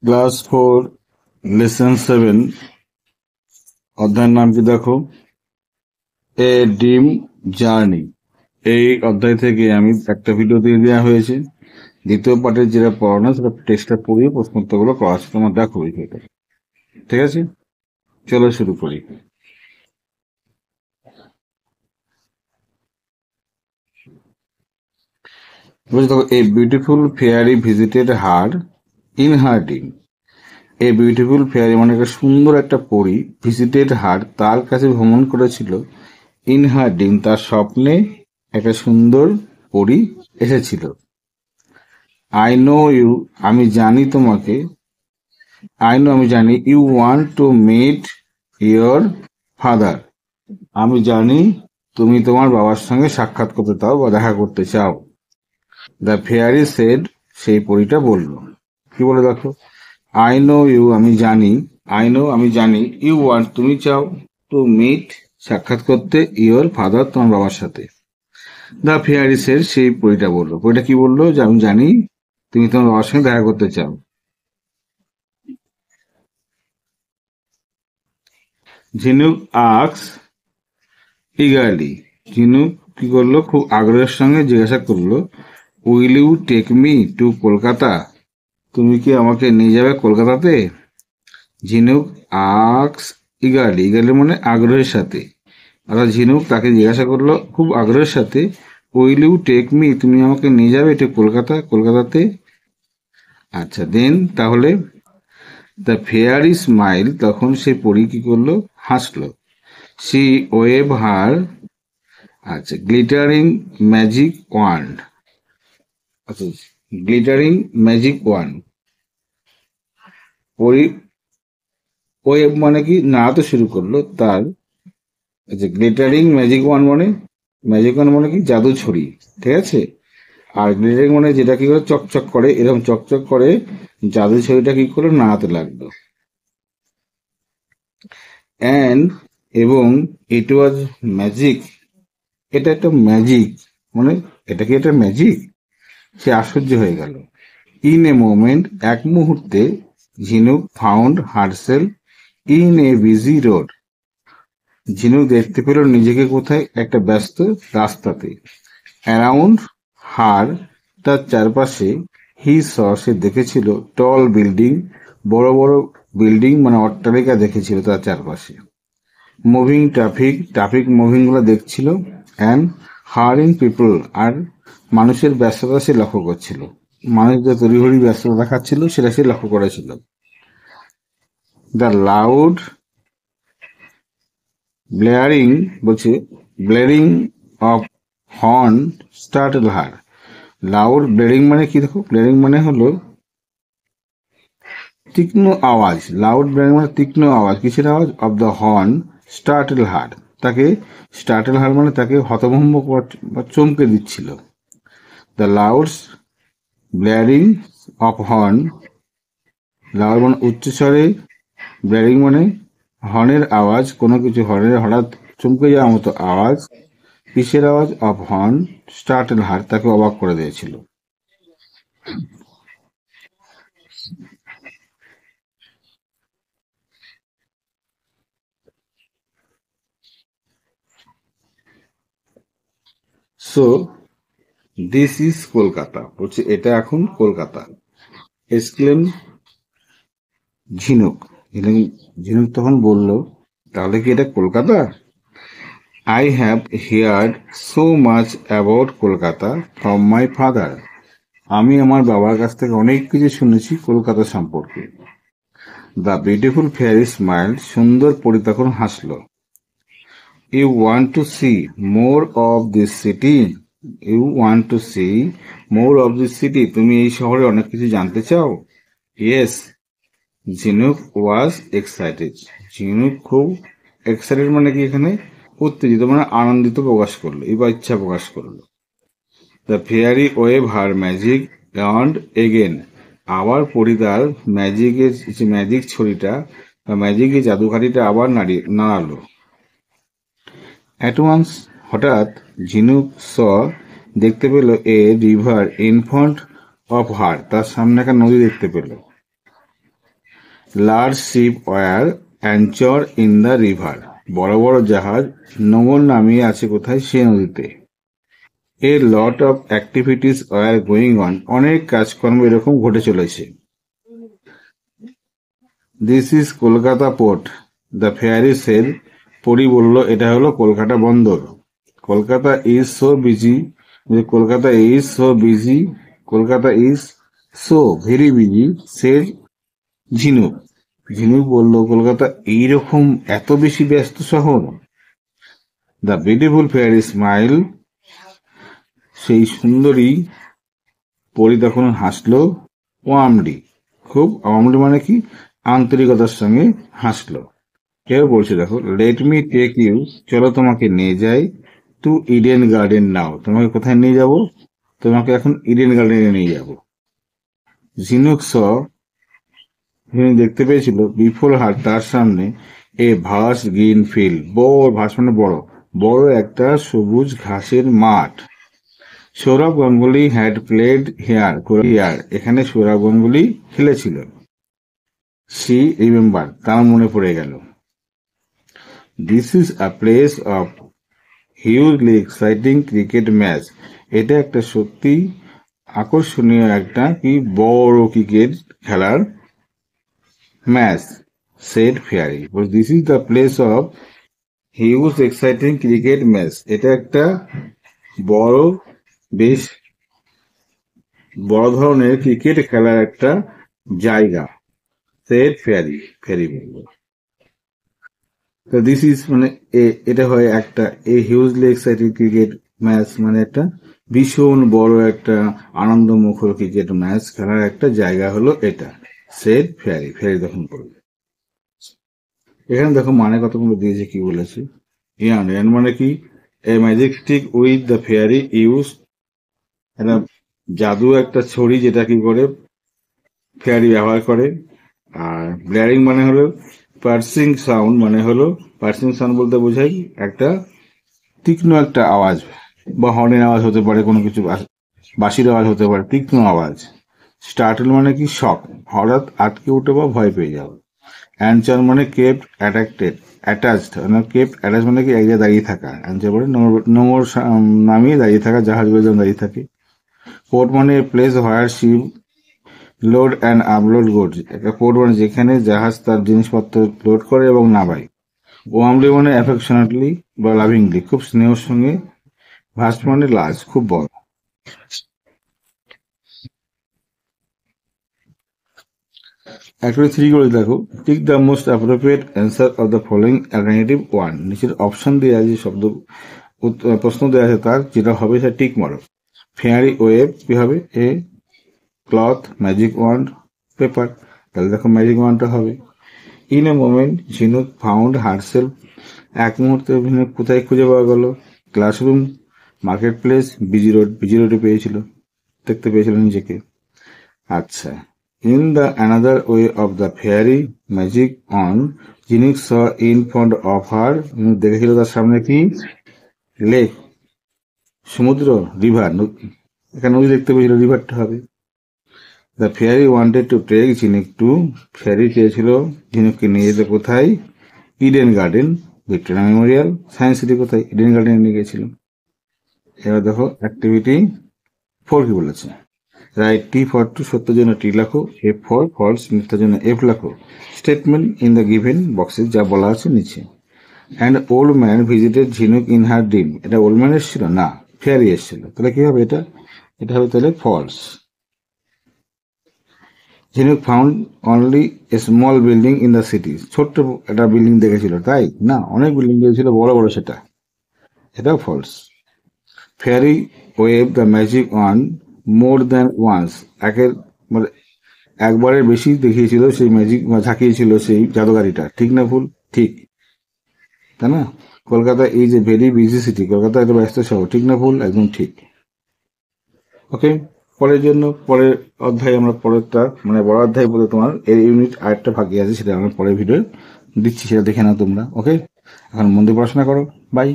Class 4 lesson 7 অধ্যায়ের নাম কি দেখো, এ ড্রিম জার্নি। এই অধ্যায় থেকে আমি একটা ভিডিও দিয়ে দেওয়া হয়েছে। দ্বিতীয় পার্টের যেটা পড়ানো সেটা টেক্সটটা পড়িয়ে প্রশ্নোত্তরগুলো করা আছে, তোমার দেখো বিষয়টা। ঠিক আছে, চলো শুরু করি। বুঝতে দেখো, a beautiful fairy visited her in her dream. A beautiful fairy মানে একটা সুন্দর একটা পরী, ভিজিটেড হার তার কাছে ভ্রমণ করেছিল, ইন হার ড্রিম তার স্বপ্নে একটা সুন্দর পরী এসেছিল। আই নো ইউ আমি জানি তোমাকে, আমি জানি you want to meet your father, আমি জানি তুমি তোমার বাবার সঙ্গে সাক্ষাৎ করতে চাও বা দেখা করতে চাও। দ্য ফেয়ারি সেড, সেই পরীটা বলল। কি বলে দেখো, আই নো ইউ আমি জানি, আমি জানি ইউ ওয়ান্ট তুমি চাও, টু মিট সাক্ষাৎ করতে, ইয়োর ফাদার তোমার বাবার সাথে। দ্য ফেয়ারি সেড, সেই পরীটা বললো। পরীটা কি বললো, যে আমি জানি তুমি তোমার বাবার সঙ্গে দেখা করতে চাও। ঝিনুক আক্স ইগারলি, ঝিনুক কি করলো, খুব আগ্রহের সঙ্গে জিজ্ঞাসা করলো, will you take me to Kolkata, তুমি কি আমাকে নিয়ে যাবে কলকাতাতে। ঝিনুক আক্স ইগারলি, ইগারলি মানে আগ্রহের সাথে, অর্থাৎ ঝিনুক তাকে জিজ্ঞাসা করলো খুব আগ্রহের সাথে, উইল ইউ টেক মি, তুমি আমাকে নিয়ে যাবে একটু কলকাতাতে। আচ্ছা, দেন তাহলে, দ্য ফেয়ারি স্মাইল, তখন সে পরী কি করলো, হাসলো। সি ওয়েভ হার, আচ্ছা, গ্লিটারিং ম্যাজিক ওয়ান্ড, আচ্ছা, গ্লিটারিং ম্যাজিক ওয়ান্ড, পরী ওয়েভ মানে কি নাড়াতে শুরু করলো তার, আচ্ছা, গ্লিটারিং ম্যাজিক ওয়ান মানে কি জাদু ছড়ি, ঠিক আছে। আর গ্লিটারিং মানে যেটা কি করে চকচক করে, এরকম চকচক করে জাদু ছড়িটা কি করে নাড়াতে লাগলো। অ্যান্ড এবং ইট ওয়াজ ম্যাজিক, এটা একটা ম্যাজিক, মানে এটা কি একটা ম্যাজিক, সে আশ্চর্য হয়ে গেল। ইন এ মোমেন্ট, এক মুহূর্তে, ঝিনুক found herself in a busy road, ঝিনুক দেখতে পেল নিজেকে কোথায়, একটা ব্যস্ত রাস্তাতে। অ্যারাউন্ড হার, তার চারপাশে, সে দেখেছিল টল বিল্ডিং, বড় বড় বিল্ডিং মানে অট্টালিকা দেখেছিল তার চারপাশে। মুভিং ট্রাফিক মুভিং গুলো দেখছিল। অ্যান্ড হারিং পিপল, আর মানুষের ব্যস্ততা সে লক্ষ্য করছিল, মানুষ যে তড়িঘড়ি ব্যস্ততা দেখাচ্ছিল সেটা সে লক্ষ্য করেছিল। দ্য লাউড ব্লেয়ারিং, বলছে ব্লেয়ারিং অফ হর্ন স্টার্টল হার। লাউড ব্লেয়ারিং মানে কি দেখো, ব্লেয়ারিং মানে হলো তীক্ষ্ণ আওয়াজ, লাউড ব্লেয়ারিং মানে তীক্ষ্ণ আওয়াজ, কিসের আওয়াজ, অফ দ্য হর্ন স্টার্টল হার, তাকে স্টার্টল হার মানে তাকে হতভম্ব বা চমকে দিচ্ছিল। দ্য লাউডস ব্লেয়ারিং অফ হর্ন, লাউড মানে উচ্চস্বরে, ব্লেয়ারিং মানে হর্নের আওয়াজ, কোনো কিছু হর্নের হঠাৎ চমকে যাওয়ার মতো আওয়াজ, কিসের আওয়াজ, অফ হর্ন স্টার্টল হার, তাকে অবাক করে দিয়েছিল। সো দিস ইজ কলকাতা, বলছে এটা এখন কলকাতা। এক্সক্লেম ঝিনুক, ঝিনুক তখন বলল, তাহলে কি এটা Kolkata. I have heard so much about Kolkata from my father, আমি আমার বাবার কাছ থেকে অনেক কিছু শুনেছি কলকাতা সম্পর্কে। দ্য বিউটিফুল ফেয়ারি স্মাইল, সুন্দর পরি তখন হাসল। You want to see more of this city, তুমি এই শহরে অনেক কিছু জানতে চাও। ইয়েস, ঝিনুক ওয়াজ এক্সাইটেড, ঝিনুক খুব এক্সাইটেড মানে কি এখানে উত্তেজিত, মানে আনন্দিত প্রকাশ করলো, বা ইচ্ছা প্রকাশ করলো। The fairy wave her magic and again, আবার পরিদার ম্যাজিক ছড়িটা বা ম্যাজিকের জাদুকাঠিটা আবার নাড়ালো। অ্যাট ওয়ান্স, হঠাৎ, ঝিনুক দেখতে পেল a river in front of her, তার সামনে একটা নদী দেখতে পেল। Large ship were anchor in the river, বড় বড় জাহাজ নোঙর নামিয়ে আছে কোথায়, সে নদীতে। A lot of activities were going on, অনেক কাজকর্ম এরকম ঘটে চলেছে। This is Kolkata port, the fairy said, পরি বলল এটা হলো কলকাতা বন্দর। Kolkata is so busy, Kolkata is so busy, Kolkata is so very busy, shed ঝিনুক। ঝিনুক বলল কলকাতা এইরকম এত বেশি ব্যস্ত শহর। দ্য বিউটিফুল ফেয়ারি স্মাইল, সেই সুন্দরী পরি তখন হাসলো। ওয়ার্মলি, খুব ওয়ার্মলি মানে কি, আন্তরিকতার সঙ্গে হাসলো। কেউ বলছে দেখো, লেট মি টেক ইউ, চলো তোমাকে নিয়ে যাই, টু ইডেন গার্ডেন নাও, তোমাকে কোথায় নিয়ে যাব, তোমাকে এখন ইডেন গার্ডেনে নিয়ে যাব। ঝিনুক দেখতে পেয়েছিল বিফোর হার, তার সামনে, এ ভাস গ্রিন ফিল্ড, বড় ভাস মানে বড়, বড় একটা সবুজ ঘাসের মাঠ। Sourav Ganguly had played here, এখানে সৌরভ গাঙ্গুলি খেলেছিল। সি রিমেম্বার, তার মনে পড়ে গেল। This is a place of hugely exciting cricket match, এটা একটা সত্যি আকর্ষণীয় একটা কি বড় ক্রিকেট খেলার ম্যাচ, said fairy. This is the place of huge exciting cricket match, এটা একটা বড়, বেশ বড় ধরনের ক্রিকেট খেলার একটা জায়গা, সেড ফেয়ারি, ফেয়ারি বলবো। তো দিস ইজ মানে এটা হয় একটা এ হিউজলি এক্সাইটিং ক্রিকেট ম্যাচ, মানে একটা ভীষণ বড় একটা আনন্দমুখর ক্রিকেট ম্যাচ খেলার একটা জায়গা হলো এটা, সেড ফেয়ারি, ফেয়ারি তখন করবে। এখানে দেখো মানে কতগুলো দিয়েছে, কি বলেছে, ইয়ান, ইয়ান মানে কি, a magic stick with the fairy use, একটা জাদু একটা ছড়ি যেটা কি করে ফেয়ারি ব্যবহার করে। আর ব্লারিং মানে হলো পার্সিং সাউন্ড, মানে হলো পার্সিং সাউন্ড বলতে বোঝাই একটা তীক্ষ্ণ একটা আওয়াজ, বা হর্নের আওয়াজ হতে পারে, কোনো কিছু বাঁশির আওয়াজ হতে পারে, তীক্ষ্ণ আওয়াজ। স্টার্টল মানে কি শক, হঠাৎ আটকে উঠে বা ভয় পেয়ে যাও। অ্যানচার মানে কেপ্ট অ্যাটাচড, মানে কেপ্ট অ্যাটাচ মানে কি এক জায়গায় দাঁড়িয়ে থাকা, অ্যানচার মানে নোংর নামিয়ে দাঁড়িয়ে থাকা, জাহাজগুলো যেমন দাঁড়িয়ে থাকে। পোর্ট মানে place where ship load and upload goods, একটা পোর্ট মানে যেখানে জাহাজ তার জিনিসপত্র লোড করে এবং নামায়। ওয়ার্মলি মানে অ্যাফেকশনেটলি বা লাভিংলি, খুব স্নেহের সঙ্গে। ভাস্ট মানে লার্জ, খুব বড়। অ্যাক্টিভিটি 3 করে দেখো, tick the most appropriate answer of the following alternative 1, নিচের অপশন দেওয়া আছে, শব্দ প্রশ্ন দেওয়া আছে, তার যেটা হবে সেটা টিক মারো। ফেয়ারি ওয়েব কি হবে, a cloth, magic wand paper, তাহলে দেখো ম্যাজিক ওয়ান্ডটা হবে। In a moment Jhinuk found herself, এক মুহূর্তে ঝিনুক কোথায় খুঁজে পাওয়া গেল, classroom, market place, busy road, busy রোডে পেয়েছিল, দেখতে পেয়েছিল নিজেকে। আচ্ছা, in the another way of the fairy magic on, Jhinuk saw in front of her, দেখেছিল তার সামনে কি, লেক, সমুদ্র, রিভার, এখানে নদী দেখতে পেয়েছিল, রিভারটা হবে। The fairy wanted to take Jhinuk to, fairy চেয়েছিল ঝিনুককে নিয়ে যেতে কোথায়, Eden Garden, Victoria Memorial, Science City কোথায়, ইডেন গার্ডেনে নিয়ে গেছিল। এবার দেখো অ্যাক্টিভিটি 4 কি বলেছে, রাইট টি ফর টু, সত্যের জন্য টি লেখো, এফ ফর ফলস, মিথ্যার জন্য এফ লেখো। স্টেটমেন্ট ইন দ্য গিভেন বক্সে, যা বলা আছে নিচে। অ্যান্ড ওল্ড ম্যান ভিজিটেড ঝিনুক ইন হার ড্রিম, এটা ওল্ড ম্যান এসেছিল না, ফেয়ারি এসেছিল, তাহলে কি হবে এটা, এটা হবে তাহলে ফলস। ঝিনুক found only a small building in the city, ছোট্ট একটা বিল্ডিং দেখেছিল, তাই না, অনেক বিল্ডিং দেখেছিল বড় বড়, সেটা, এটাও falls. Fairy wave the magic one more than once, মানে একবারের বেশি দেখিয়েছিল সেই ম্যাজিক, ঝাঁকিয়েছিল সেই জাদুগাড়িটা, ঠিক না ভুল, ঠিক, তাই না। Kolkata is a very busy city, Kolkata একটা ব্যস্ত শহর, ঠিক না ভুল, একদম ঠিক। ওকে, পরের জন্য পরের অধ্যায় আমরা পরেরটা, মানে বড় অধ্যায় বলে তোমার এর ইউনিট আরেকটা ভাগে আছে, সেটা আমরা পরের ভিডিও দিচ্ছি, সেটা দেখে নাও তোমরা। ওকে, এখন মন দিয়ে পড়াশোনা করো, বাই।